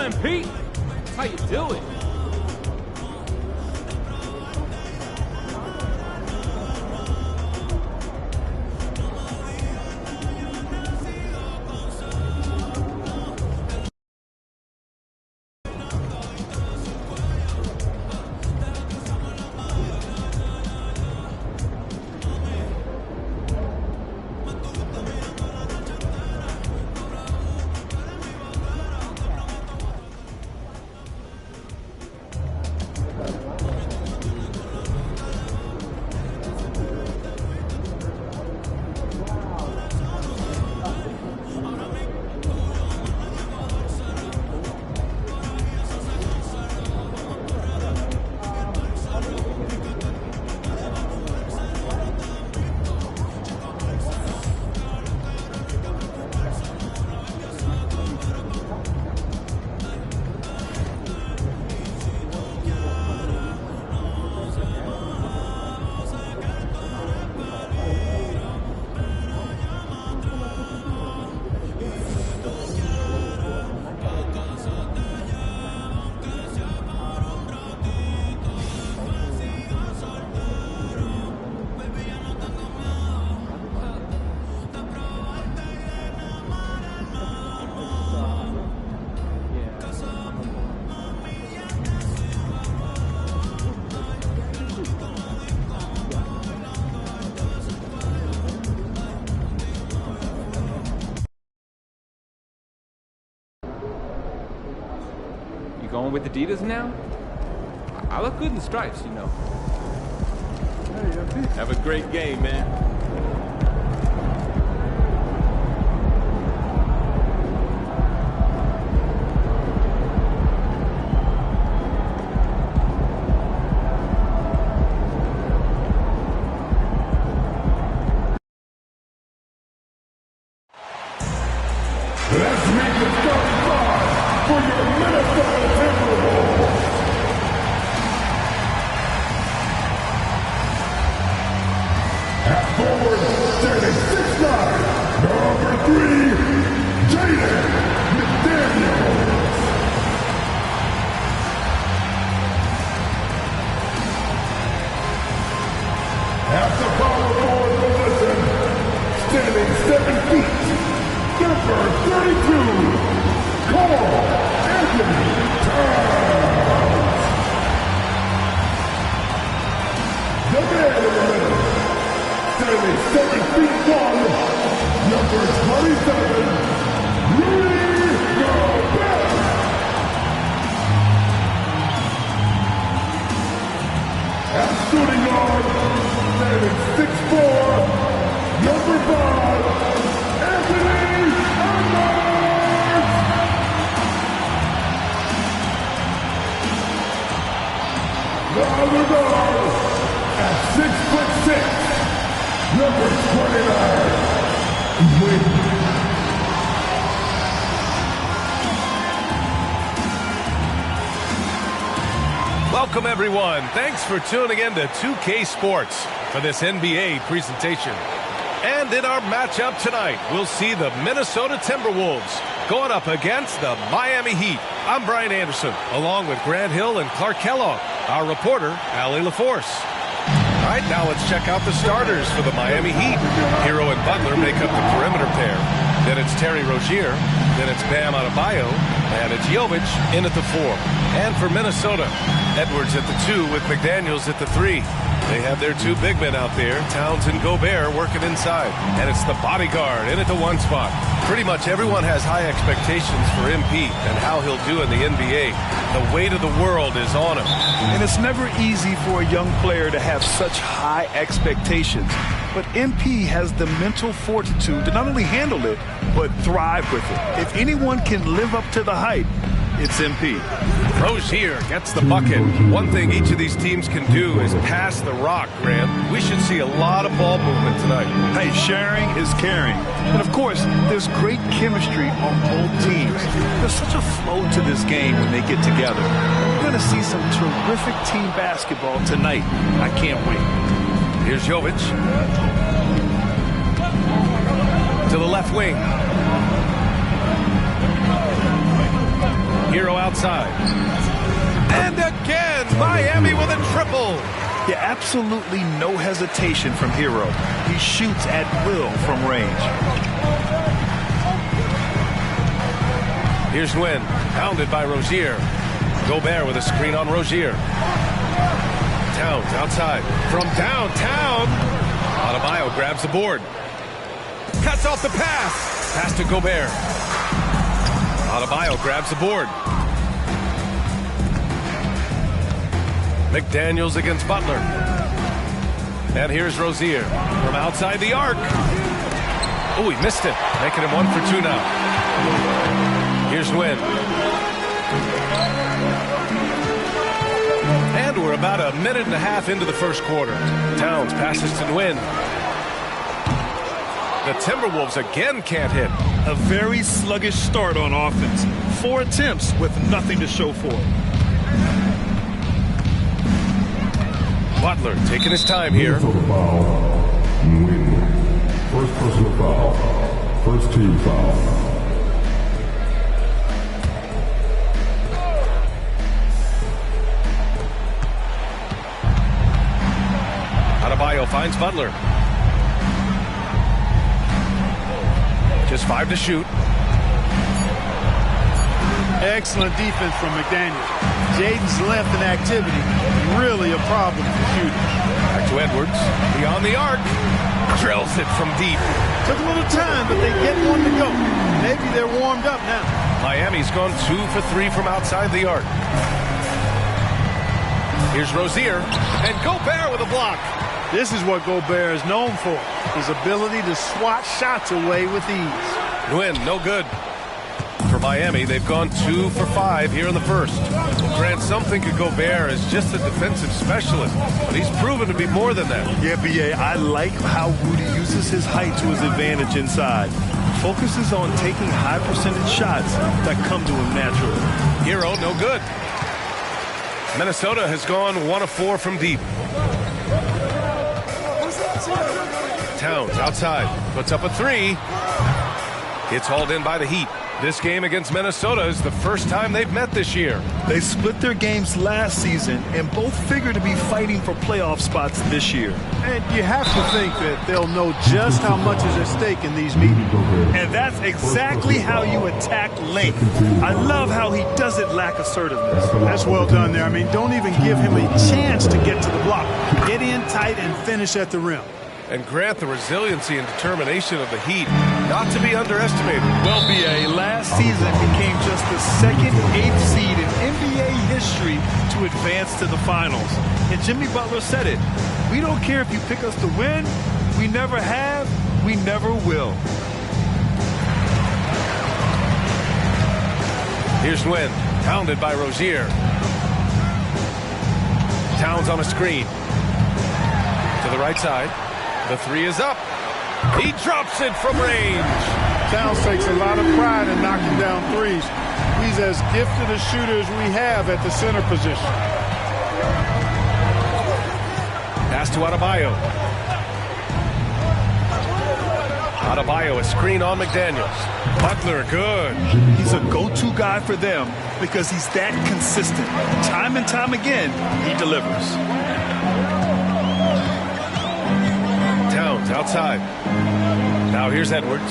MP. That's how you do it. Going with Adidas now? I look good in stripes, you know. Have a great game, man. Let's make the starting five for your Minnesota Timberwolves. At forward, standing 6'9", number 3, Jaden McDaniels. At the power forward position, standing 7 feet, number 32, Carl Anthony Towns. The man in the middle, standing 7 feet 1, number 27, Rudy Gobert. At shooting guard, standing 6'4", number 5, Anthony Edwards. The other guard, at 6'6", number 29, Wade. Welcome, everyone. Thanks for tuning in to 2K Sports for this NBA presentation. And in our matchup tonight, we'll see the Minnesota Timberwolves going up against the Miami Heat. I'm Brian Anderson, along with Grant Hill and Clark Kellogg. Our reporter, Allie LaForce. All right, now let's check out the starters for the Miami Heat. Hero and Butler make up the perimeter pair. Then it's Terry Rozier. Then it's Bam Adebayo. And it's Jovic in at the 4. And for Minnesota, Edwards at the 2 with McDaniels at the 3. They have their 2 big men out there, Towns and Gobert, working inside. And it's the bodyguard in at the 1 spot. Pretty much everyone has high expectations for MP and how he'll do in the NBA. The weight of the world is on him. And it's never easy for a young player to have such high expectations. But MP has the mental fortitude to not only handle it, but thrive with it. If anyone can live up to the hype, it's MP. Rozier gets the bucket. One thing each of these teams can do is pass the rock, Grant. We should see a lot of ball movement tonight. Hey, sharing is caring. And of course, there's great chemistry on both teams. There's such a flow to this game when they get together. We're going to see some terrific team basketball tonight. I can't wait. Here's Jovic. To the left wing. Hero outside. And again, Miami with a triple. Yeah, absolutely no hesitation from Hero. He shoots at will from range. Here's Nguyen, pounded by Rozier. Gobert with a screen on Rozier. Towns outside from downtown. Adebayo grabs the board. Cuts off the pass. Pass to Gobert. Adebayo grabs the board. McDaniels against Butler. And here's Rozier from outside the arc. Oh, he missed it. Making him 1 for 2 now. Here's Nguyen. And we're about a minute and a half into the first quarter. Towns passes to Nguyen. The Timberwolves again can't hit. A very sluggish start on offense. 4 attempts with nothing to show for it. Butler taking his time here. Minnesota foul. Win. First personal foul. First team foul. Adebayo finds Butler. Just 5 to shoot. Excellent defense from McDaniels. Jaden's length and activity really a problem for shooting. Back to Edwards. Beyond the arc. Drills it from deep. Took a little time, but they get one to go. Maybe they're warmed up now. Miami's gone 2 for 3 from outside the arc. Here's Rozier. And Gobert with a block. This is what Gobert is known for. His ability to swat shots away with ease. Nguyen, no good. For Miami, they've gone 2 for 5 here in the first. Grant, some think of Gobert as just a defensive specialist, but he's proven to be more than that. Yeah, B.A., I like how Rudy uses his height to his advantage inside. Focuses on taking high percentage shots that come to him naturally. Hero, no good. Minnesota has gone 1 of 4 from deep. Towns outside, puts up a 3. It's hauled in by the Heat. This game against Minnesota is the first time they've met this year. They split their games last season and both figure to be fighting for playoff spots this year. And you have to think that they'll know just how much is at stake in these meetings. And that's exactly how you attack length. I love how he doesn't lack assertiveness. That's well done there. I mean, don't even give him a chance to get to the block. Get in tight and finish at the rim. And Grant, the resiliency and determination of the Heat, not to be underestimated. Well, B.A., last season became just the second 8th seed in NBA history to advance to the finals. And Jimmy Butler said it. We don't care if you pick us to win. We never have. We never will. Here's Nguyen, pounded by Rozier. Towns on a screen. To the right side. The 3 is up. He drops it from range. Towns takes a lot of pride in knocking down threes. He's as gifted a shooter as we have at the center position. Pass to Adebayo. Adebayo, a screen on McDaniels. Butler, good. He's a go-to guy for them because he's that consistent. Time and time again, he delivers. Towns outside. Now here's Edwards.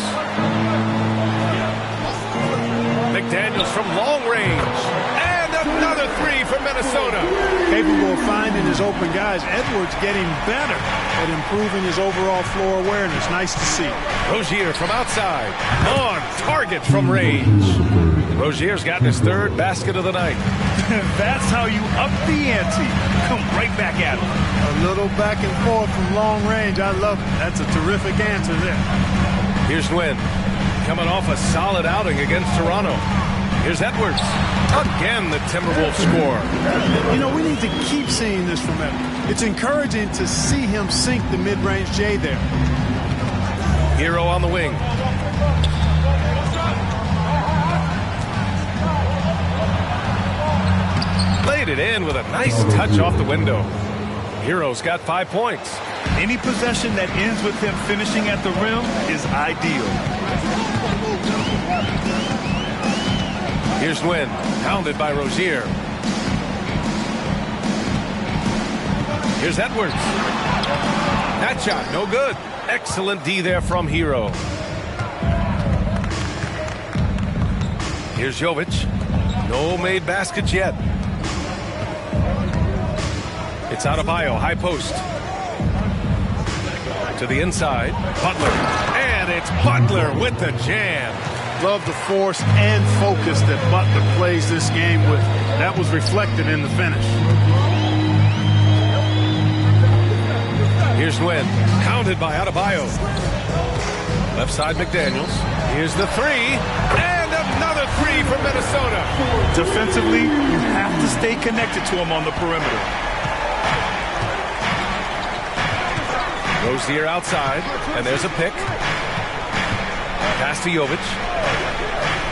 McDaniels from long range. And another 3 from Minnesota. Capable of finding his open guys. Edwards getting better at improving his overall floor awareness. Nice to see. Rozier from outside. On target from range. Rozier's gotten his 3rd basket of the night. That's how you up the ante. Come right back at him. A little back and forth from long range. I love it. That's a terrific answer there. Here's Nguyen, coming off a solid outing against Toronto. Here's Edwards. Again, the Timberwolves score. You know, we need to keep seeing this from Edwards. It's encouraging to see him sink the mid-range J there. Hero on the wing. Laid it in with a nice touch off the window. Hero's got 5 points. Any possession that ends with him finishing at the rim is ideal. Here's Nguyen, pounded by Rozier. Here's Edwards. That shot, no good. Excellent D there from Hero. Here's Jovic. No made baskets yet. It's Adebayo, high post. To the inside, Butler. And it's Butler with the jam. Love the force and focus that Butler plays this game with. That was reflected in the finish. Here's Nguyen, pounded by Adebayo. Left side, McDaniels. Here's the three, and another three for Minnesota. Defensively, you have to stay connected to him on the perimeter. Rozier outside, and there's a pick. Pass to Jovic.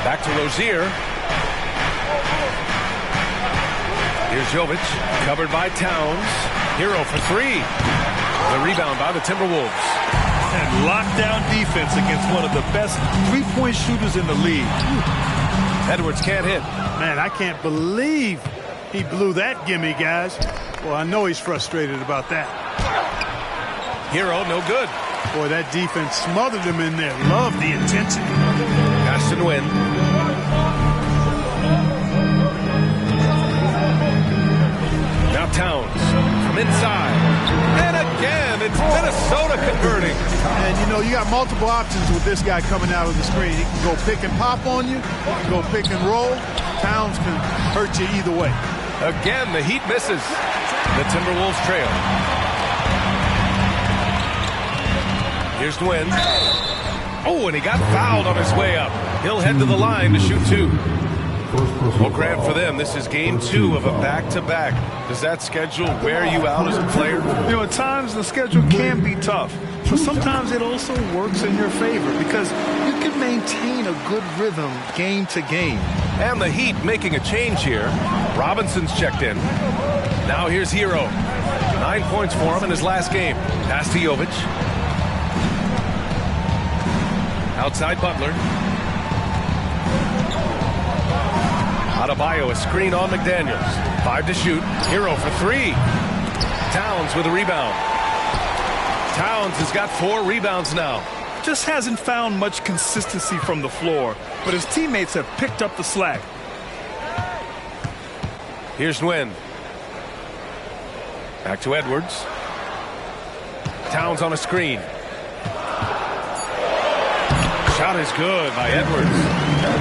Back to Rozier. Here's Jovic, covered by Towns. Hero for three. The rebound by the Timberwolves. And lockdown defense against one of the best three-point shooters in the league. Edwards can't hit. Man, I can't believe he blew that gimme, guys. Well, I know he's frustrated about that. Hero, no good. Boy, that defense smothered him in there. Love the intensity. Pass to Nguyen. Now Towns from inside. And again, it's Minnesota converting. And, you know, you got multiple options with this guy coming out of the screen. He can go pick and pop on you. He can go pick and roll. Towns can hurt you either way. Again, the Heat misses. The Timberwolves trail. Here's Nguyen. Oh, and he got fouled on his way up. He'll head to the line to shoot two. Well, Grant, for them, this is game 2 of a back-to-back. Does that schedule wear you out as a player? You know, at times the schedule can be tough, but sometimes it also works in your favor because you can maintain a good rhythm game to game. And the Heat making a change here. Robinson's checked in. Now here's Hero. 9 points for him in his last game. Pass to Jovic. Outside Butler. Adebayo, a screen on McDaniels. 5 to shoot. Hero for 3. Towns with a rebound. Towns has got 4 rebounds now. Just hasn't found much consistency from the floor, but his teammates have picked up the slack. Here's Nguyen. Back to Edwards. Towns on a screen. Shot is good by Edwards.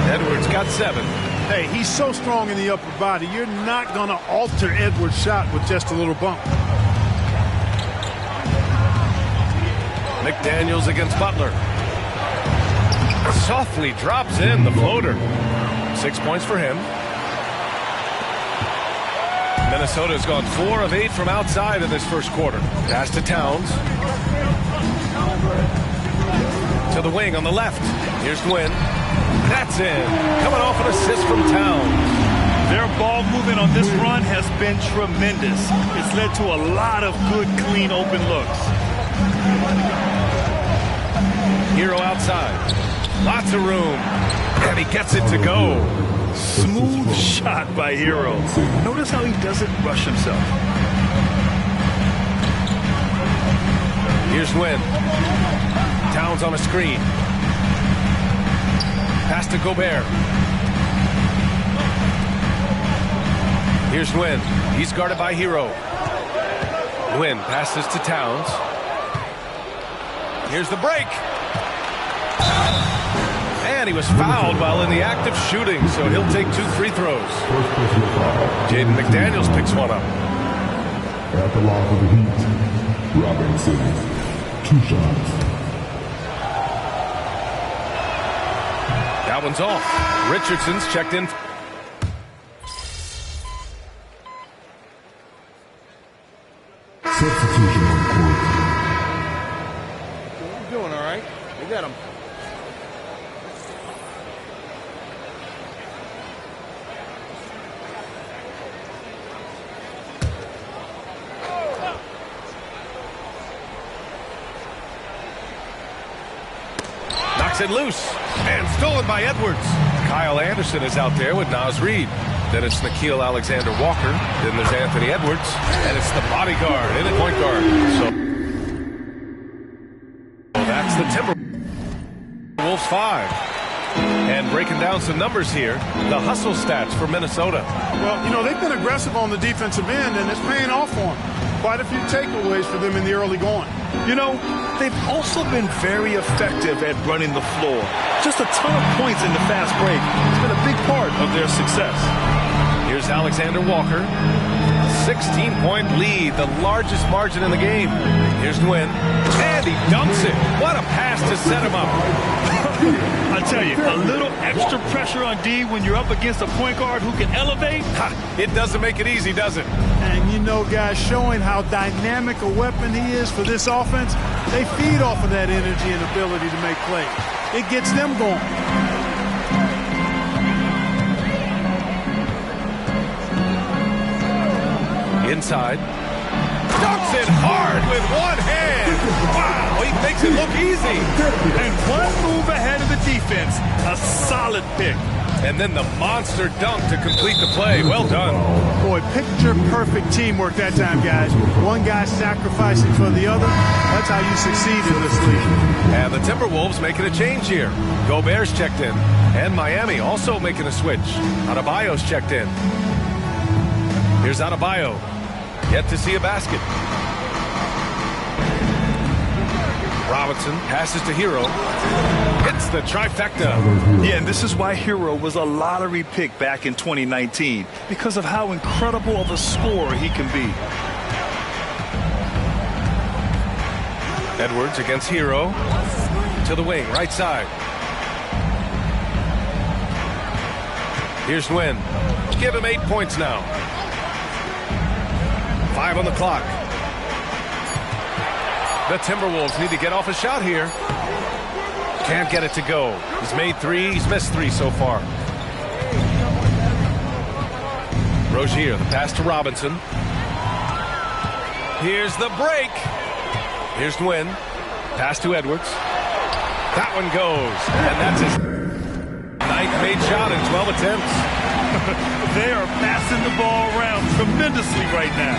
Edwards got 7. Hey, he's so strong in the upper body. You're not going to alter Edwards' shot with just a little bump. McDaniels against Butler. Softly drops in the floater. 6 points for him. Minnesota's gone 4 of 8 from outside in this first quarter. Pass to Towns. To the wing on the left. Here's Nguyen. That's in. Coming off an assist from Towns. Their ball movement on this run has been tremendous. It's led to a lot of good, clean, open looks. Hero outside. Lots of room. And he gets it to go. Smooth shot by Hero. Notice how he doesn't rush himself. Here's Nguyen. Towns on a screen. Pass to Gobert. Here's Nguyen. He's guarded by Hero. Nguyen passes to Towns. Here's the break. And he was fouled while in the act of shooting, so he'll take 2 free throws. Jaden McDaniels picks one up. At the line for the Heat, Robinson. 2 shots. That one's off. Richardson's checked in. Substitution on court. We're doing all right. We got him. Knocks it loose. And stolen by Edwards. Kyle Anderson is out there with Naz Reid. Then it's Nickeil Alexander-Walker. Then there's Anthony Edwards. And it's the bodyguard and the point guard. So that's the Timberwolves 5. And breaking down some numbers here, the hustle stats for Minnesota. Well, you know, they've been aggressive on the defensive end, and it's paying off for them. Quite a few takeaways for them in the early going. You know, they've also been very effective at running the floor. Just a ton of points in the fast break. It's been a big part of their success. Here's Alexander Walker. 16-point lead, the largest margin in the game. Here's Nguyen. And he dunks it. What a pass to set him up. I tell you, a little extra pressure on D when you're up against a point guard who can elevate. It doesn't make it easy, does it? And you know, guys, showing how dynamic a weapon he is for this offense, they feed off of that energy and ability to make plays. It gets them going. Inside. Dunks it hard with one hand. Wow, he makes it look easy. And one move ahead of the defense. A solid pick. And then the monster dunk to complete the play. Well done. Boy, picture-perfect teamwork that time, guys. One guy sacrificing for the other. That's how you succeed in this league. And the Timberwolves making a change here. Gobert's checked in. And Miami also making a switch. Adebayo's checked in. Here's Adebayo. Yet to see a basket. Robinson passes to Hero. Hits the trifecta. Yeah, and this is why Hero was a lottery pick back in 2019. Because of how incredible of a scorer he can be. Edwards against Hero. To the wing, right side. Here's Nguyen. Give him 8 points now. 5 on the clock. The Timberwolves need to get off a shot here. Can't get it to go. He's made 3. He's missed 3 so far. Rozier, the pass to Robinson. Here's the break. Here's Nguyen. Pass to Edwards. That one goes. And that's his 9th made shot in 12 attempts. They are passing the ball around tremendously right now.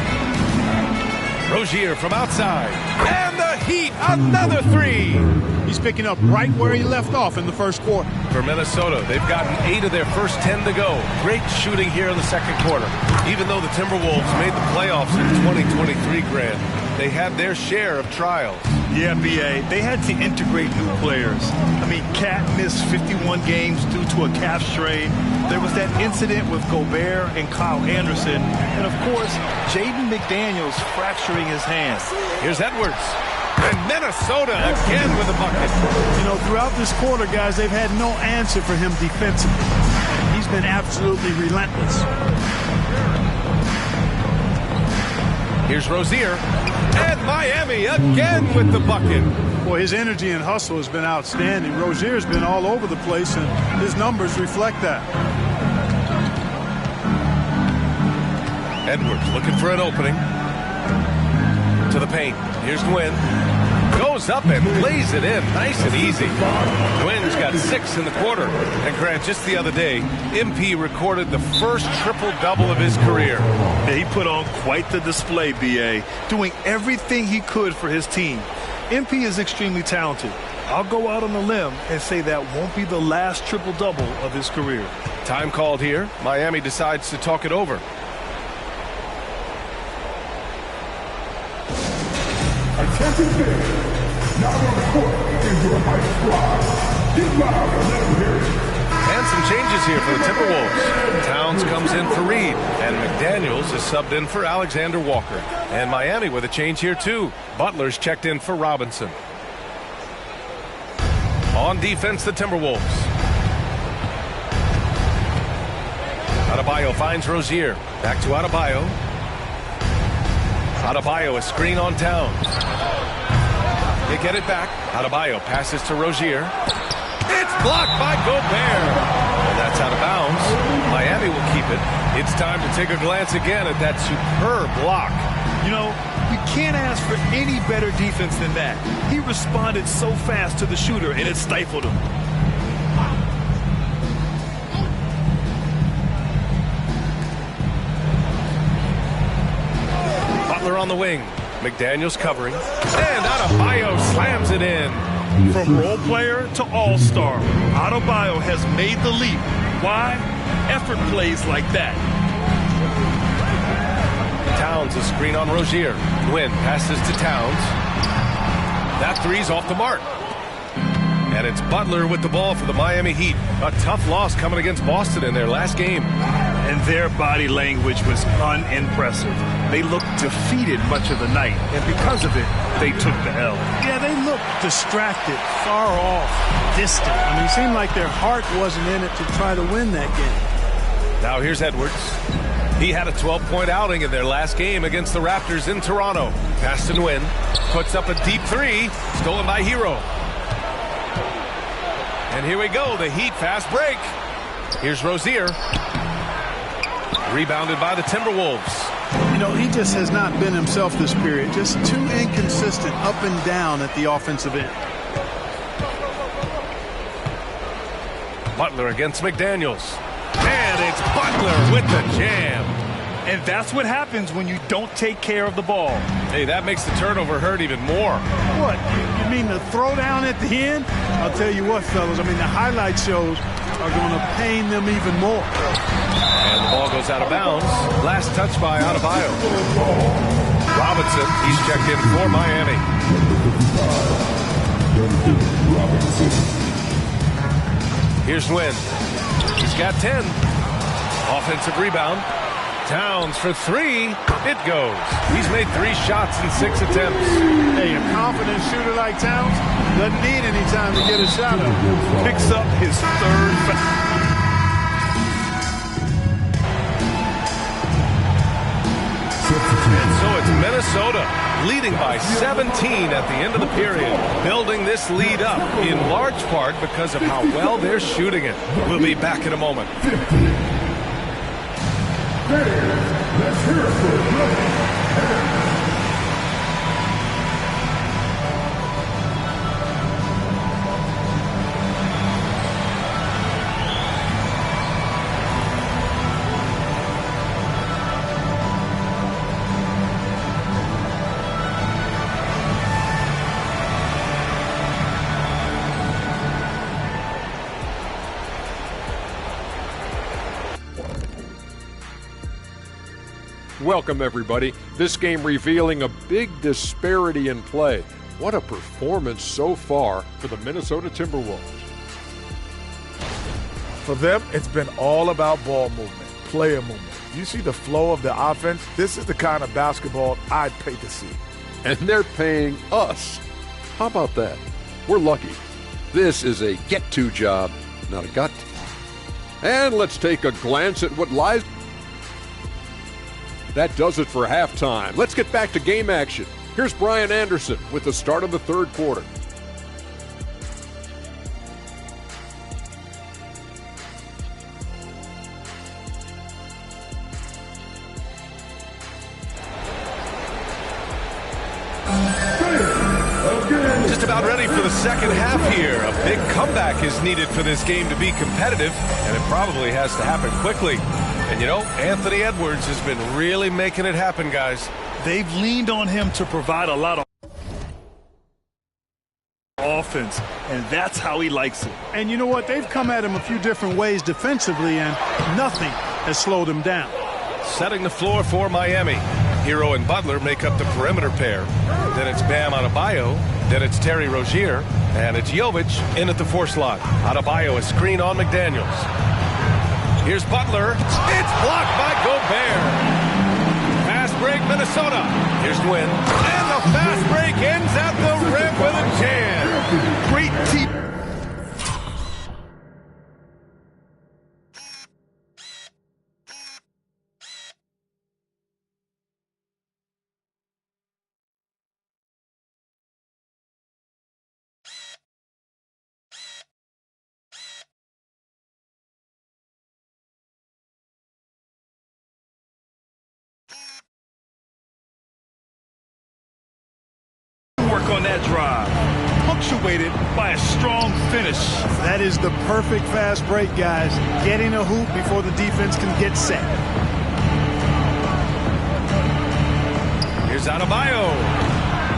Rozier from outside. And the Heat, another 3. He's picking up right where he left off in the first quarter. For Minnesota, they've gotten 8 of their first 10 to go. Great shooting here in the second quarter. Even though the Timberwolves made the playoffs in 2023, Grant, they had their share of trials. Yeah, B.A., they had to integrate new players. I mean, Cat missed 51 games due to a calf strain. There was that incident with Gobert and Kyle Anderson. And, of course, Jaden McDaniels fracturing his hand. Here's Edwards. And Minnesota again with a bucket. You know, throughout this quarter, guys, they've had no answer for him defensively. He's been absolutely relentless. Here's Rozier. And Miami again with the bucket. Boy, his energy and hustle has been outstanding. Rozier's been all over the place, and his numbers reflect that. Edwards looking for an opening. To the paint. Here's Nguyen. Goes up and lays it in. Nice and easy. Nguyen's got 6 in the quarter. And Grant, just the other day, MP recorded the first triple-double of his career. Yeah, he put on quite the display, B.A., doing everything he could for his team. MP is extremely talented. I'll go out on a limb and say that won't be the last triple-double of his career. Time called here. Miami decides to talk it over. Attention fans, now on the court is your hype squad. Get loud and let them hear it. And some changes here for the Timberwolves. Towns comes in for Reid, and McDaniels is subbed in for Alexander Walker. And Miami with a change here too. Butler's checked in for Robinson. On defense, the Timberwolves. Adebayo finds Rozier. Back to Adebayo. Adebayo, a screen on Towns. They get it back. Adebayo passes to Rozier. It's blocked by Gobert. And that's out of bounds. Miami will keep it. It's time to take a glance again at that superb block. You know, you can't ask for any better defense than that. He responded so fast to the shooter, and it stifled him. Butler on the wing. McDaniels covering. And Adebayo slams it in. From role player to all-star, Adebayo has made the leap. Why? Effort plays like that. Towns a screen on Rozier. Nguyen passes to Towns. That three's off the mark. And it's Butler with the ball for the Miami Heat. A tough loss coming against Boston in their last game. And their body language was unimpressive. They looked defeated much of the night, and because of it, they took the L. Yeah, they looked distracted, far off, distant. I mean, it seemed like their heart wasn't in it to try to win that game. Now here's Edwards. He had a 12-point outing in their last game against the Raptors in Toronto. Pass to Nguyen. Puts up a deep three. Stolen by Hero. And here we go, the Heat fast break. Here's Rozier. Rebounded by the Timberwolves. You know, he just has not been himself this period. Just too inconsistent up and down at the offensive end. Butler against McDaniels. And it's Butler with the jam. And that's what happens when you don't take care of the ball. Hey, that makes the turnover hurt even more. What? You mean the throwdown at the end? I'll tell you what, fellas. I mean, the highlight shows are going to pain them even more. And the ball goes out of bounds. Last touch by Adebayo. Robinson, he's checked in for Miami. Here's Nguyen. He's got 10. Offensive rebound. Towns for three. It goes. He's made 3 shots in 6 attempts. Hey, a confident shooter like Towns doesn't need any time to get a shot up. Picks up his 3rd foul. And so it's Minnesota leading by 17 at the end of the period, building this lead up in large part because of how well they're shooting it. We'll be back in a moment. Let's hear it for brother. Welcome, everybody. This game revealing a big disparity in play. What a performance so far for the Minnesota Timberwolves. For them, it's been all about ball movement, player movement. You see the flow of the offense? This is the kind of basketball I'd pay to see. And they're paying us. How about that? We're lucky. This is a get-to job, not a gut. And let's take a glance at what lies. That does it for halftime. Let's get back to game action. Here's Brian Anderson with the start of the 3rd quarter. Just about ready for the second half here. A big comeback is needed for this game to be competitive, and it probably has to happen quickly. And you know, Anthony Edwards has been really making it happen, guys. They've leaned on him to provide a lot of offense, and that's how he likes it. And you know what? They've come at him a few different ways defensively, and nothing has slowed him down. Setting the floor for Miami. Hero and Butler make up the perimeter pair. Then it's Bam Adebayo. Then it's Terry Rozier. And it's Jovic in at the 4 slot. Adebayo a screen on McDaniels. Here's Butler. It's blocked by Gobert. Fast break, Minnesota. Here's Nguyen. And the fast break ends at the rim with a jam. Great team. Work on that drive, punctuated by a strong finish. That is the perfect fast break, guys. Getting a hoop before the defense can get set. Here's Adebayo.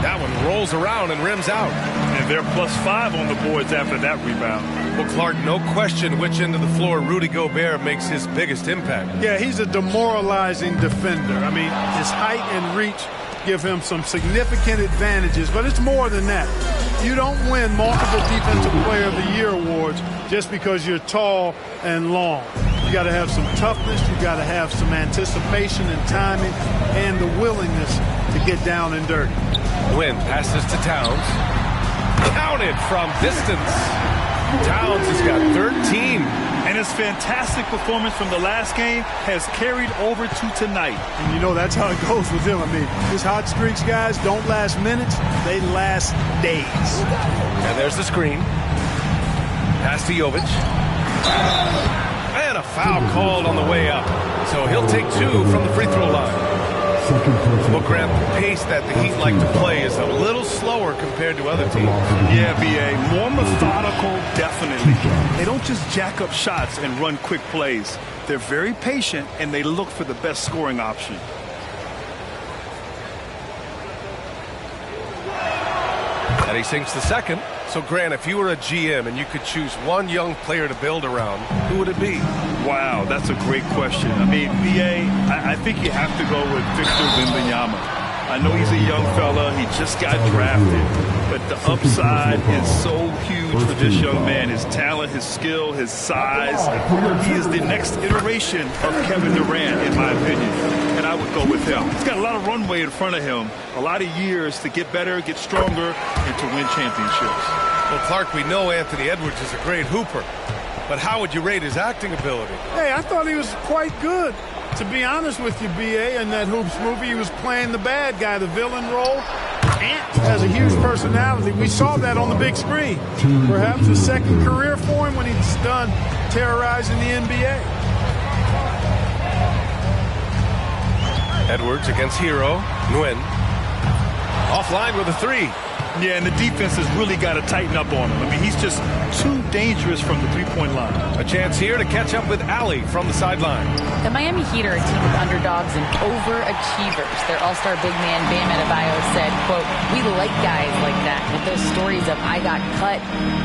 That one rolls around and rims out. And they're +5 on the boards after that rebound. Well, Clark, no question which end of the floor Rudy Gobert makes his biggest impact. Yeah, he's a demoralizing defender. I mean, his height and reach give him some significant advantages, but it's more than that. You don't win multiple Defensive Player of the Year awards just because you're tall and long. You got to have some toughness, you got to have some anticipation and timing, and the willingness to get down and dirty. Nguyen passes to Towns. Counted from distance. Towns has got 13. And his fantastic performance from the last game has carried over to tonight. And you know that's how it goes with him. I mean, his hot streaks, guys, don't last minutes. They last days. And there's the screen. Pass to Jovic. And a foul called on the way up. So he'll take 2 from the free throw line. Well, Grant, the pace that the Heat like to play is a little slower compared to other teams. Yeah, B.A. More methodical, definitely. They don't just jack up shots and run quick plays. They're very patient, and they look for the best scoring option. And he sinks the second. So, Grant, if you were a GM and you could choose one young player to build around, who would it be? Wow, that's a great question. I mean, B.A., I think you have to go with Victor Wembanyama. I know he's a young fella. He just got drafted. But the upside is so huge for this young man. His talent, his skill, his size. He is the next iteration of Kevin Durant, in my opinion. And I would go with him. He's got a lot of runway in front of him. A lot of years to get better, get stronger, and to win championships. Well, Clark, we know Anthony Edwards is a great hooper. But how would you rate his acting ability? Hey, I thought he was quite good. To be honest with you, B.A., in that Hoops movie, he was playing the bad guy, the villain role. Ant has a huge personality. We saw that on the big screen. Perhaps a second career for him when he's done terrorizing the NBA. Edwards against Hero. Nguyen. Offline with a 3. Yeah, and the defense has really got to tighten up on him. I mean, he's just too dangerous from the three-point line. A chance here to catch up with Allie from the sideline. The Miami Heat are a team of underdogs and overachievers. Their all-star big man, Bam Adebayo, said, quote, "We like guys like that with those stories of I got cut,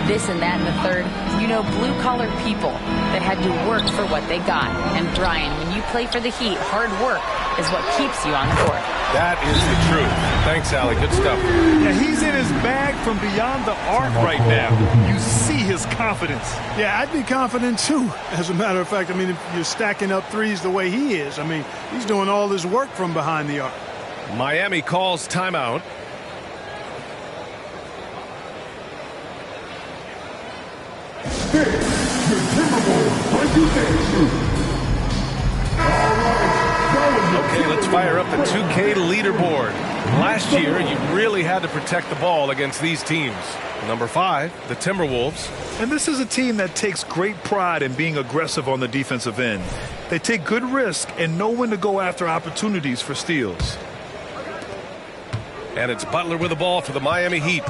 this and that and the third. You know, blue-collar people that had to work for what they got. And Brian, when you play for the Heat, hard work is what keeps you on the court." That is the truth. Thanks, Allie. Good stuff. Yeah, he's in his bag from beyond the arc right now. You see his confidence. Yeah, I'd be confident too. As a matter of fact, I mean, if you're stacking up threes the way he is, I mean, he's doing all his work from behind the arc. Miami calls timeout. This is the Timberwolves presentation. Okay, let's fire up the 2K leaderboard. Last year, you really had to protect the ball against these teams. Number 5, the Timberwolves. And this is a team that takes great pride in being aggressive on the defensive end. They take good risk and know when to go after opportunities for steals. And it's Butler with the ball for the Miami Heat.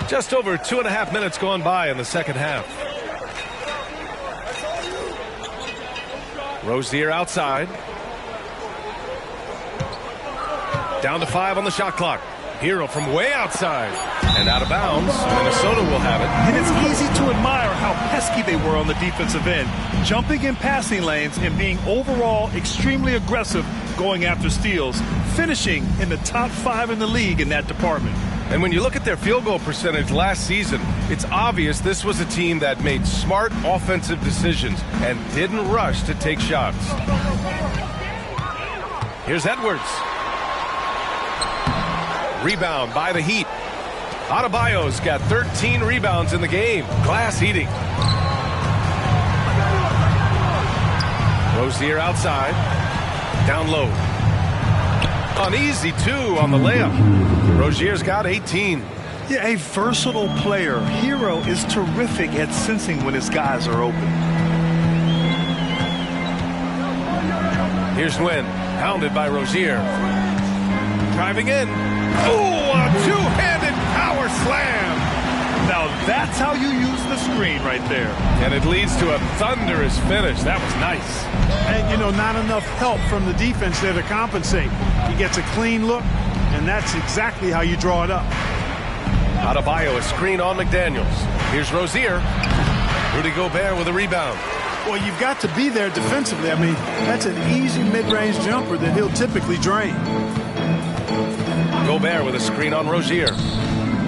Just over 2.5 minutes gone by in the second half. Rozier outside. Down to 5 on the shot clock. Hero from way outside. And out of bounds. Minnesota will have it. And it's easy to admire how pesky they were on the defensive end. Jumping in passing lanes and being overall extremely aggressive going after steals. Finishing in the top 5 in the league in that department. And when you look at their field goal percentage last season, it's obvious this was a team that made smart offensive decisions and didn't rush to take shots. Here's Edwards. Rebound by the Heat. Adebayo's got 13 rebounds in the game. Glass eating. Rozier outside. Down low. An easy 2 on the layup. Rozier's got 18. Yeah, a versatile player. Hero is terrific at sensing when his guys are open. Here's Nguyen, hounded by Rozier. Driving in. Oh, a two-handed power slam. Now that's how you use the screen right there. And it leads to a thunderous finish. That was nice. And, you know, not enough help from the defense there to compensate. He gets a clean look, and that's exactly how you draw it up. Adebayo, a screen on McDaniels. Here's Rozier. Rudy Gobert with a rebound. Well, you've got to be there defensively. I mean, that's an easy mid-range jumper that he'll typically drain. Gobert with a screen on Rozier.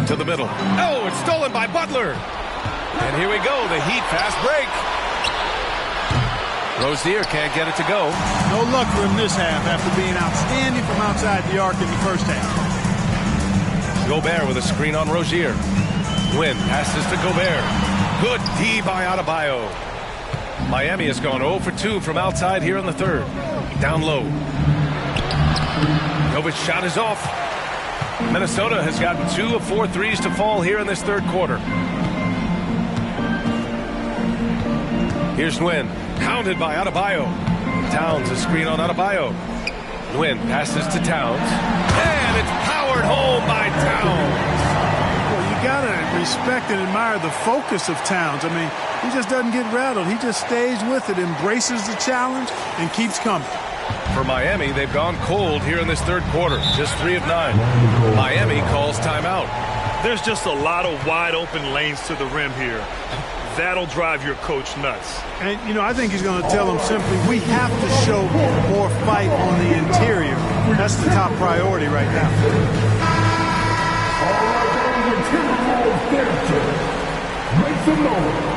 To the middle. Oh, it's stolen by Butler. And here we go, the Heat fast break. Rozier can't get it to go. No luck for him this half after being outstanding from outside the arc in the first half. Gobert with a screen on Rozier. Win passes to Gobert. Good D by Adebayo. Miami has gone 0 for 2 from outside here in the third. Down low. Novic's shot is off. Minnesota has gotten 2 of 4 threes to fall here in this third quarter. Here's Nguyen, pounded by Adebayo. Towns a screen on Adebayo. Nguyen passes to Towns. And it's powered home by Towns. Well, you got to respect and admire the focus of Towns. I mean, he just doesn't get rattled. He just stays with it, embraces the challenge, and keeps coming. For Miami, they've gone cold here in this third quarter. Just 3 of 9. Miami calls timeout. There's just a lot of wide open lanes to the rim here. That'll drive your coach nuts. And, you know, I think he's going to tell them simply, we have to show more fight on the interior. That's the top priority right now. All right, Timberwolves, make some noise.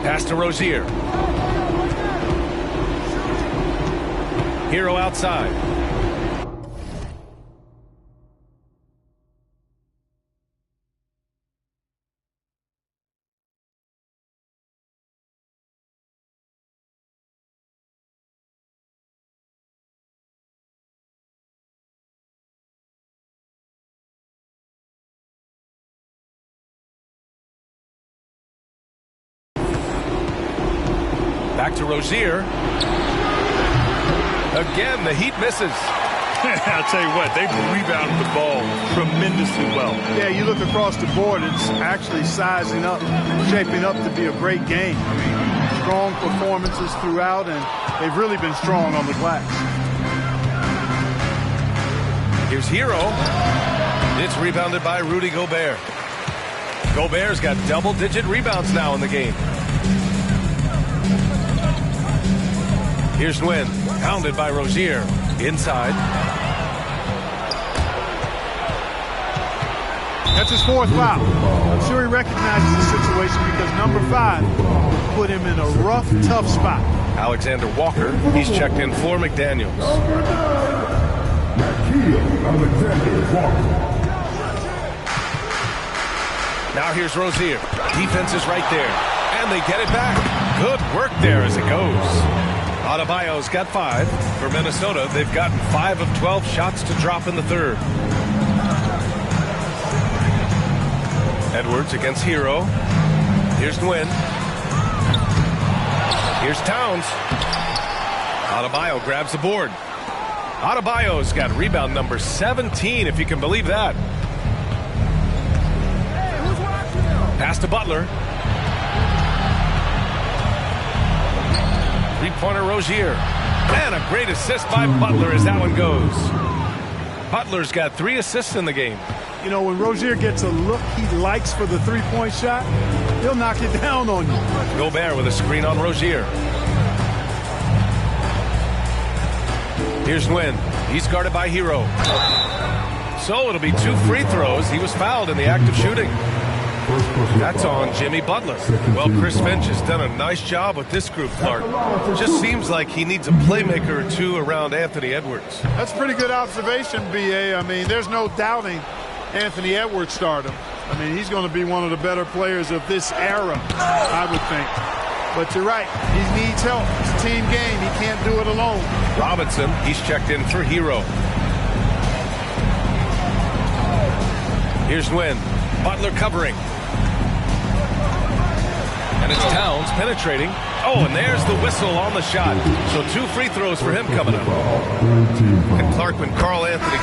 Pass to Rozier. Hero outside. Back to Rozier. Again, the Heat misses. I'll tell you what, they've rebounded the ball tremendously well. Yeah, you look across the board, it's actually sizing up, shaping up to be a great game. I mean, strong performances throughout, and they've really been strong on the glass. Here's Hero. It's rebounded by Rudy Gobert. Gobert's got double-digit rebounds now in the game. Here's Nguyen, pounded by Rozier. Inside. That's his 4th foul. I'm sure he recognizes the situation because number 5 put him in a rough, tough spot. Alexander Walker, he's checked in for McDaniels. Now here's Rozier. Defense is right there. And they get it back. Good work there as it goes. Adebayo's got 5. For Minnesota, they've gotten 5 of 12 shots to drop in the third. Edwards against Hero. Here's Nguyen. Here's Towns. Adebayo grabs the board. Adebayo's got rebound number 17, if you can believe that. Pass to Butler. Three-pointer Rozier. And a great assist by Butler as that one goes. Butler's got 3 assists in the game. You know, when Rozier gets a look he likes for the three-point shot, he'll knock it down on you. Gobert with a screen on Rozier. Here's Nguyen. He's guarded by Hero. So it'll be 2 free throws. He was fouled in the act of shooting. That's on Jimmy Butler. Well, Chris Finch has done a nice job with this group, Clark. Just seems like he needs a playmaker or 2 around Anthony Edwards. That's a pretty good observation, B.A. I mean, there's no doubting Anthony Edwards stardom. I mean, he's going to be one of the better players of this era, I would think. But you're right. He needs help. It's a team game. He can't do it alone. Robinson, he's checked in for Hero. Here's Nguyen. Butler covering. And it's Towns penetrating. Oh, and there's the whistle on the shot. So 2 free throws for him coming up. And Clarkman, Carl Anthony.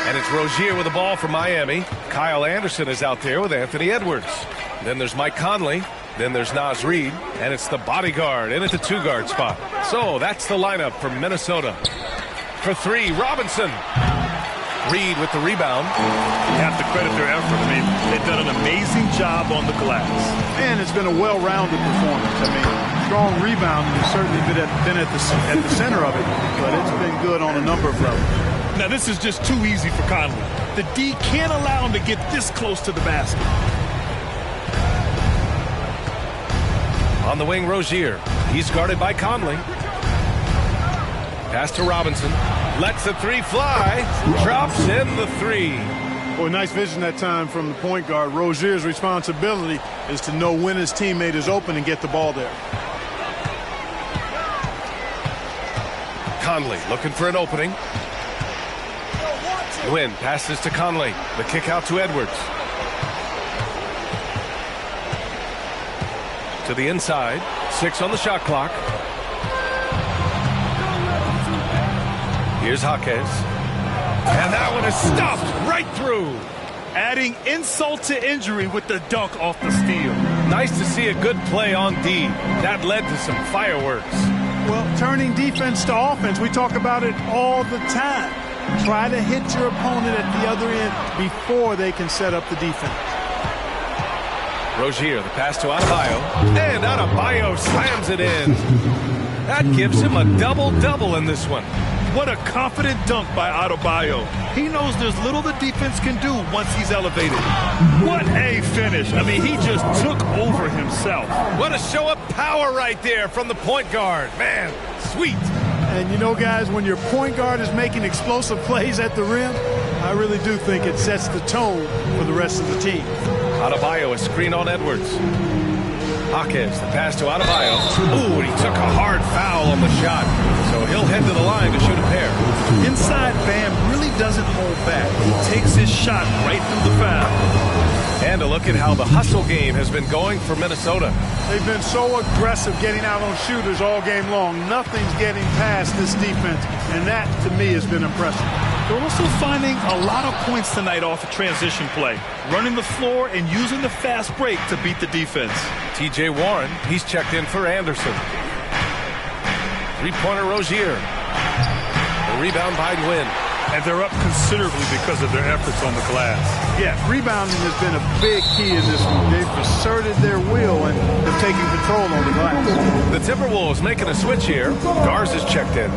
And it's Rozier with the ball for Miami. Kyle Anderson is out there with Anthony Edwards. Then there's Mike Conley. Then there's Naz Reid. And it's the bodyguard in at the 2-guard spot. So that's the lineup for Minnesota. For 3, Robinson. Reid with the rebound. You have to credit their effort. I mean, they've done an amazing job on the glass. And it's been a well-rounded performance. I mean, strong rebounding has certainly been at the center of it, but it's been good on a number of levels. Now, this is just too easy for Conley. The D can't allow him to get this close to the basket. On the wing, Rozier. He's guarded by Conley. Pass to Robinson. Lets the 3 fly. Drops in the 3. Boy, nice vision that time from the point guard. Rozier's responsibility is to know when his teammate is open and get the ball there. Conley looking for an opening. Nguyen passes to Conley. The kick out to Edwards. To the inside. 6 on the shot clock. Here's Jaquez. And that one is stuffed right through. Adding insult to injury with the dunk off the steal. Nice to see a good play on D. That led to some fireworks. Well, turning defense to offense, we talk about it all the time. Try to hit your opponent at the other end before they can set up the defense. Rozier, the pass to Adebayo. And Adebayo slams it in. That gives him a double-double in this one. What a confident dunk by Adebayo. He knows there's little the defense can do once he's elevated. What a finish. I mean, he just took over himself. What a show of power right there from the point guard. Man, sweet. And you know, guys, when your point guard is making explosive plays at the rim, I really do think it sets the tone for the rest of the team. Adebayo, a screen on Edwards. Jaquez, the pass to Adebayo. Ooh, and he took a hard foul on the shot. So he'll head to the line to shoot a pair. Inside Bam really doesn't hold back. He takes his shot right through the foul. And a look at how the hustle game has been going for Minnesota. They've been so aggressive getting out on shooters all game long. Nothing's getting past this defense, and that, to me, has been impressive. They're also finding a lot of points tonight off a transition play, running the floor and using the fast break to beat the defense. T.J. Warren, he's checked in for Anderson. 3-pointer Rozier. The rebound by Nguyen. And they're up considerably because of their efforts on the glass. Yeah, rebounding has been a big key in this one. They've asserted their will and have taken control on the glass. The Timberwolves making a switch here. Garza's checked in.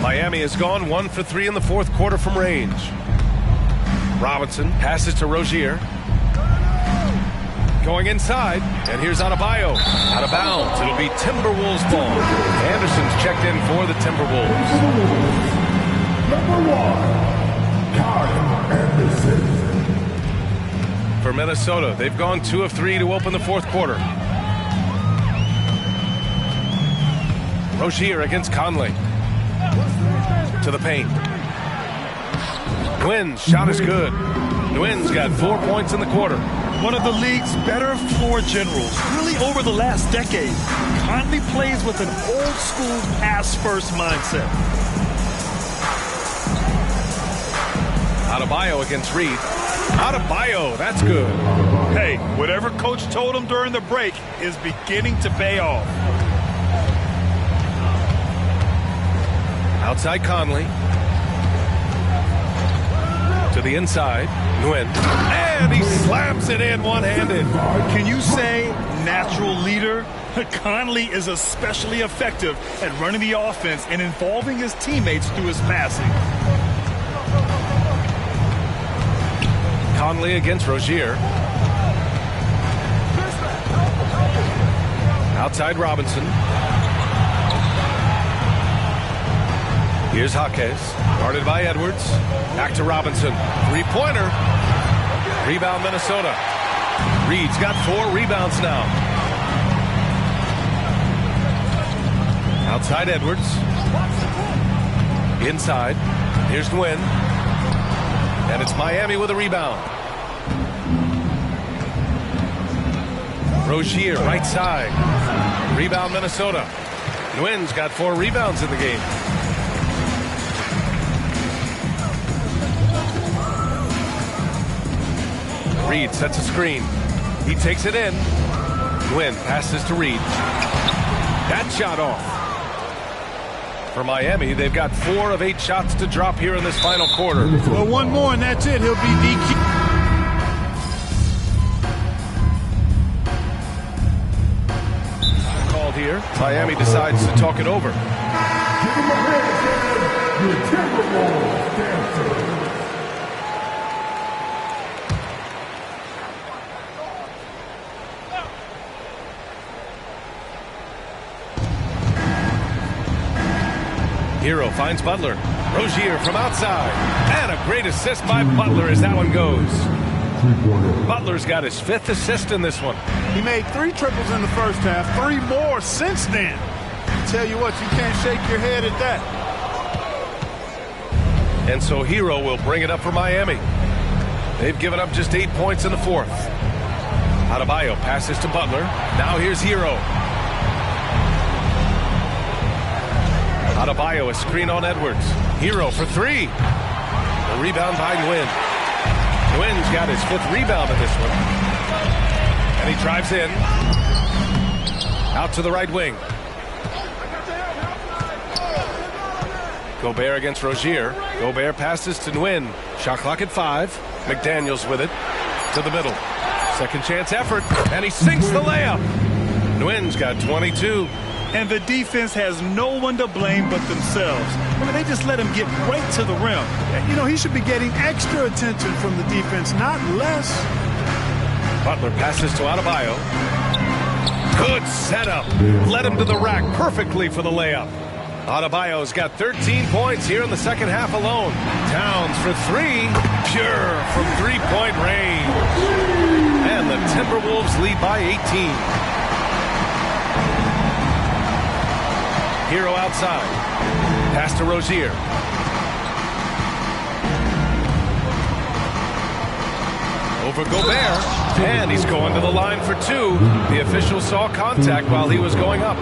Miami has gone 1 for 3 in the 4th quarter from range. Robinson passes to Rozier. Going inside, and here's Adebayo. Out of bounds. It'll be Timberwolves ball. Anderson's checked in for the Timberwolves. Number 1, Kyle Anderson. For Minnesota, they've gone 2 of 3 to open the 4th quarter. Rozier against Conley. To the paint. Nguyen's shot is good. Nguyen's got 4 points in the quarter. One of the league's better floor generals, really over the last decade. Conley plays with an old-school pass-first mindset. Adebayo against Reid. Adebayo, that's good. Hey, whatever coach told him during the break is beginning to pay off. Outside Conley. To the inside. Nguyen. And he slams it in one-handed. Can you say natural leader? Conley is especially effective at running the offense and involving his teammates through his passing. Conley against Rozier. Outside Robinson. Here's Jaquez, guarded by Edwards. Back to Robinson. Three-pointer. Rebound, Minnesota. Reed's got 4 rebounds now. Outside Edwards. Inside. Here's Nguyen. And it's Miami with a rebound. Rozier, right side. Rebound, Minnesota. Nguyen's got 4 rebounds in the game. Reed sets a screen. He takes it in. Nguyen passes to Reed. That shot off. For Miami, they've got 4 of 8 shots to drop here in this final quarter. Well, one more and that's it. He'll be DQ. Called here. Miami decides to talk it over. Give him a hand, your Timberwolves dancer. Hero finds Butler. Rozier from outside. And a great assist by Butler as that one goes. Butler's got his 5th assist in this one. He made 3 triples in the first half, 3 more since then. Tell you what, you can't shake your head at that. And so Hero will bring it up for Miami. They've given up just 8 points in the 4th. Adebayo passes to Butler. Now here's Hero. Adebayo, a screen on Edwards. Hero for 3. The rebound by Nguyen. Nguyen's got his 5th rebound in this one. And he drives in. Out to the right wing. Gobert against Rozier. Gobert passes to Nguyen. Shot clock at 5. McDaniels with it. To the middle. Second chance effort. And he sinks the layup. Nguyen's got 22. And the defense has no one to blame but themselves. I mean, they just let him get right to the rim. You know, he should be getting extra attention from the defense, not less. Butler passes to Adebayo. Good setup. Led him to the rack perfectly for the layup. Adebayo's got 13 points here in the second half alone. Towns for 3. Pure from 3-point range. And the Timberwolves lead by 18. Hero outside. Pass to Rozier. Over Gobert. And he's going to the line for 2. The official saw contact while he was going up.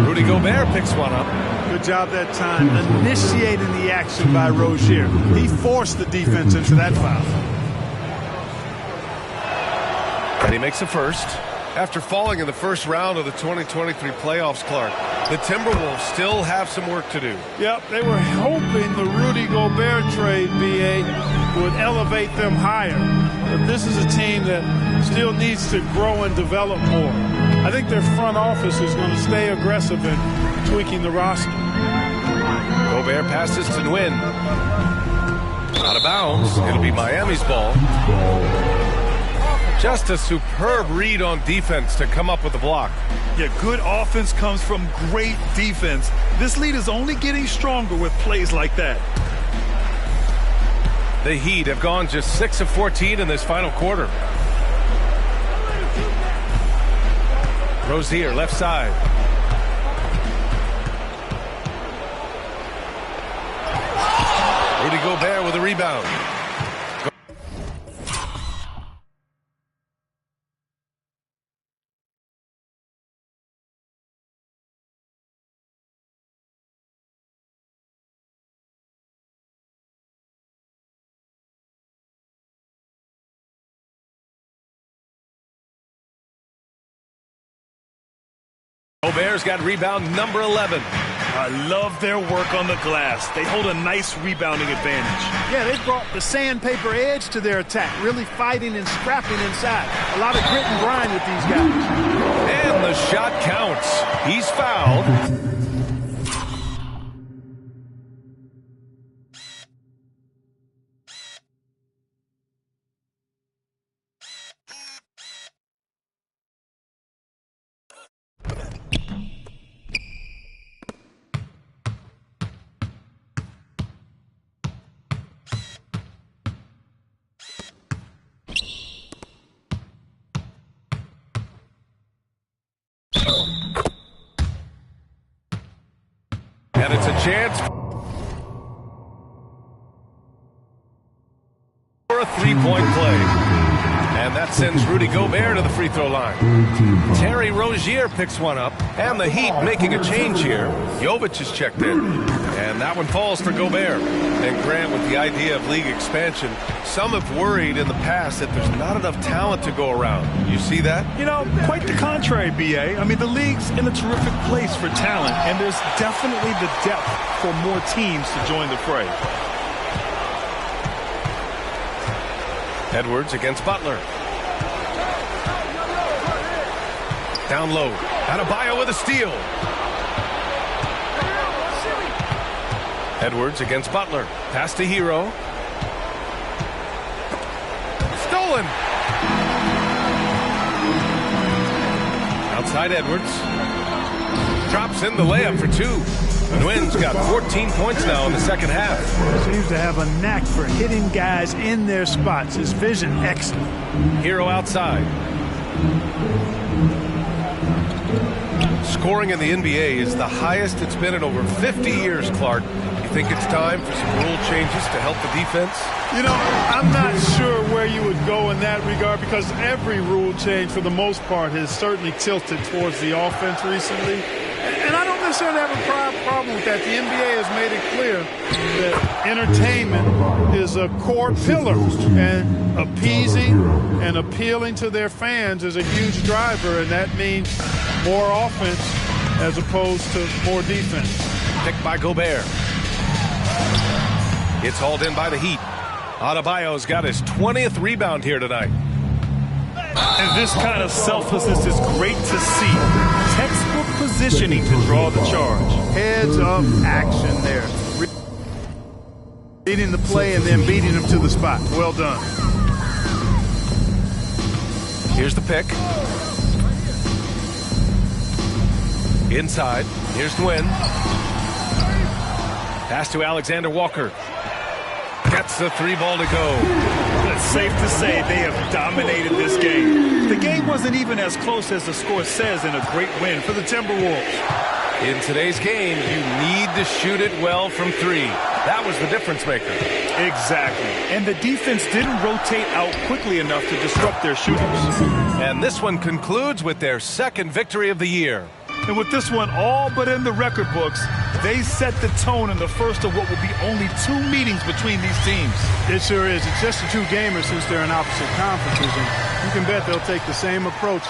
Rudy Gobert picks one up. Good job that time initiating the action by Rozier. He forced the defense into that foul. And he makes the first. After falling in the first round of the 2023 playoffs, Clark, the Timberwolves still have some work to do. Yep, they were hoping the Rudy Gobert trade, B.A., would elevate them higher. But this is a team that still needs to grow and develop more. I think their front office is going to stay aggressive in tweaking the roster. Gobert passes to Nguyen. Out of bounds. It'll be Miami's ball. Just a superb read on defense to come up with the block. Yeah, good offense comes from great defense. This lead is only getting stronger with plays like that. The Heat have gone just 6 of 14 in this final quarter. Rozier, left side. Rudy Gobert with a rebound. Gobert's got rebound number 11. I love their work on the glass. They hold a nice rebounding advantage. Yeah, they brought the sandpaper edge to their attack, really fighting and scrapping inside. A lot of grit and grind with these guys. And the shot counts. He's fouled. And it's a chance for a three-point play. And that sends Rudy Gobert to the free throw line. Terry Rozier picks one up. And the Heat making a change here. Jovic is checked in. And that one falls for Gobert. And Grant, with the idea of league expansion, some have worried in the past that there's not enough talent to go around. You see that? You know, quite the contrary, B.A. I mean, the league's in a terrific place for talent, and there's definitely the depth for more teams to join the fray. Edwards against Butler. Down low. Adebayo with a steal. Edwards against Butler. Pass to Hero. Stolen. Outside Edwards. Drops in the layup for two. Nguyen's got 14 points now in the second half. Seems to have a knack for hitting guys in their spots. His vision excellent. Hero outside. Scoring in the NBA is the highest it's been in over 50 years, Clark. You think it's time for some rule changes to help the defense? You know, I'm not sure where you would go in that regard because every rule change, for the most part, has certainly tilted towards the offense recently. And I don't necessarily have a problem with that. The NBA has made it clear that entertainment is a core pillar, and appeasing and appealing to their fans is a huge driver, and that means more offense as opposed to more defense. Picked by Gobert. It's hauled in by the Heat. Adebayo's got his 20th rebound here tonight. And this kind of selflessness is great to see. Textbook positioning to draw the charge. Heads up action there. Reading the play and then beating him to the spot. Well done. Here's the pick. Inside. Here's Nguyen. Pass to Alexander Walker. Gets the three ball to go. It's safe to say they have dominated this game. The game wasn't even as close as the score says in a great win for the Timberwolves. In today's game, you need to shoot it well from three. That was the difference maker. Exactly. And the defense didn't rotate out quickly enough to disrupt their shooters. And this one concludes with their second victory of the year. And with this one all but in the record books, they set the tone in the first of what will be only two meetings between these teams. It sure is. It's just the two gamers since they're in opposite conferences, and you can bet they'll take the same approach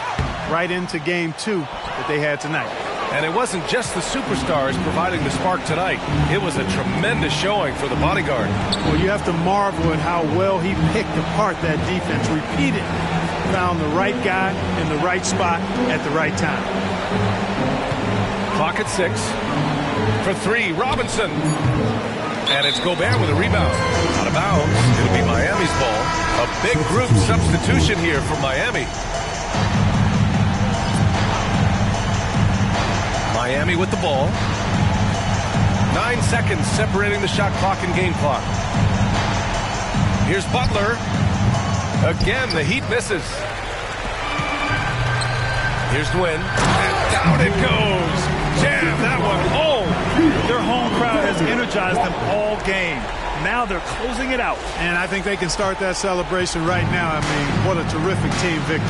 right into game two that they had tonight. And it wasn't just the superstars providing the spark tonight. It was a tremendous showing for the bodyguard. Well, you have to marvel at how well he picked apart that defense repeatedly. Found the right guy in the right spot at the right time. Clock at 6. For three, Robinson. And it's Gobert with a rebound. Out of bounds. It'll be Miami's ball. A big group substitution here for Miami. Miami with the ball. 9 seconds separating the shot clock and game clock. Here's Butler. Again, the Heat misses. Here's Nguyen. And down it goes. Jam that one home. Their home crowd has energized them all game. Now they're closing it out. And I think they can start that celebration right now. I mean, what a terrific team victory.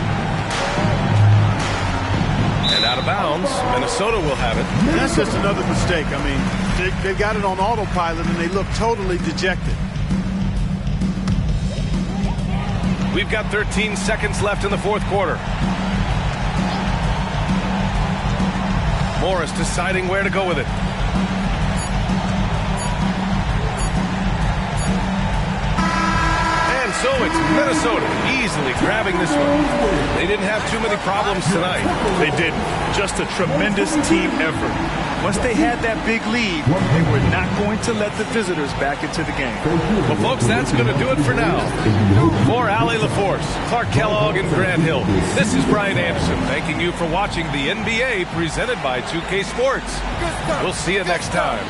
And out of bounds, Minnesota will have it. And that's just another mistake. I mean, they got it on autopilot, and they look totally dejected. We've got 13 seconds left in the fourth quarter. Morris deciding where to go with it. And so it's Minnesota easily grabbing this one. They didn't have too many problems tonight. They didn't. Just a tremendous team effort. Once they had that big lead, they were not going to let the visitors back into the game. Well, folks, that's going to do it for now. For Allie LaForce, Clark Kellogg, and Grant Hill, this is Brian Anderson thanking you for watching the NBA presented by 2K Sports. We'll see you next time.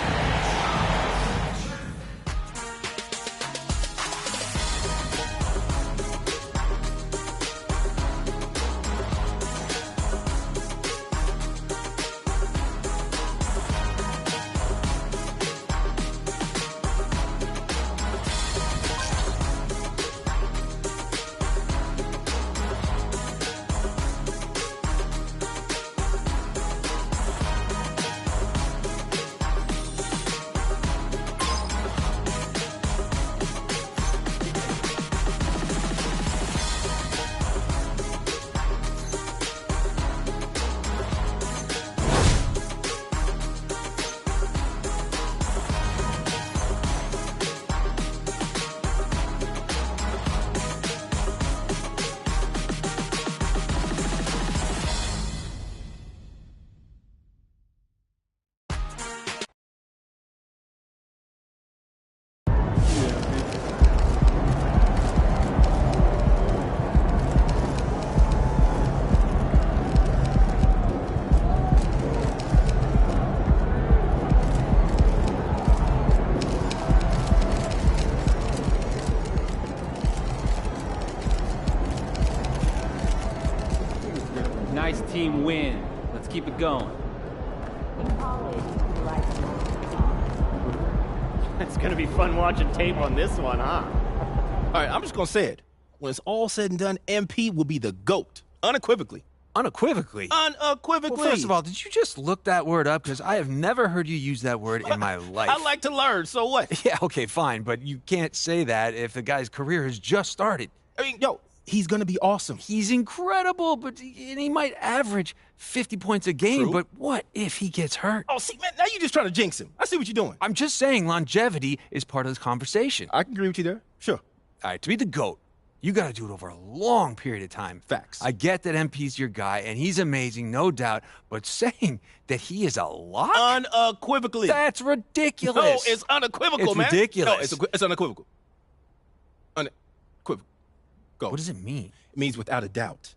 Nice team win. Let's keep it going. It's going to be fun watching tape on this one, huh? All right, I'm just going to say it. When it's all said and done, MP will be the GOAT. Unequivocally. Unequivocally? Unequivocally. Well, first of all, did you just look that word up? Because I have never heard you use that word in my life. I like to learn, so what? Yeah, okay, fine, but you can't say that if the guy's career has just started. I mean, yo, he's going to be awesome. He's incredible, but he might average 50 points a game, True. But what if he gets hurt? Oh, see, man, now you're just trying to jinx him. I see what you're doing. I'm just saying longevity is part of this conversation. I can agree with you there. Sure. All right, to be the GOAT, you got to do it over a long period of time. Facts. I get that MP's your guy, and he's amazing, no doubt, but saying that he is a lock? Unequivocally. That's ridiculous. No, it's unequivocal, it's man. Ridiculous. No, it's unequivocal. Unequivocal. Go. What does it mean? It means without a doubt.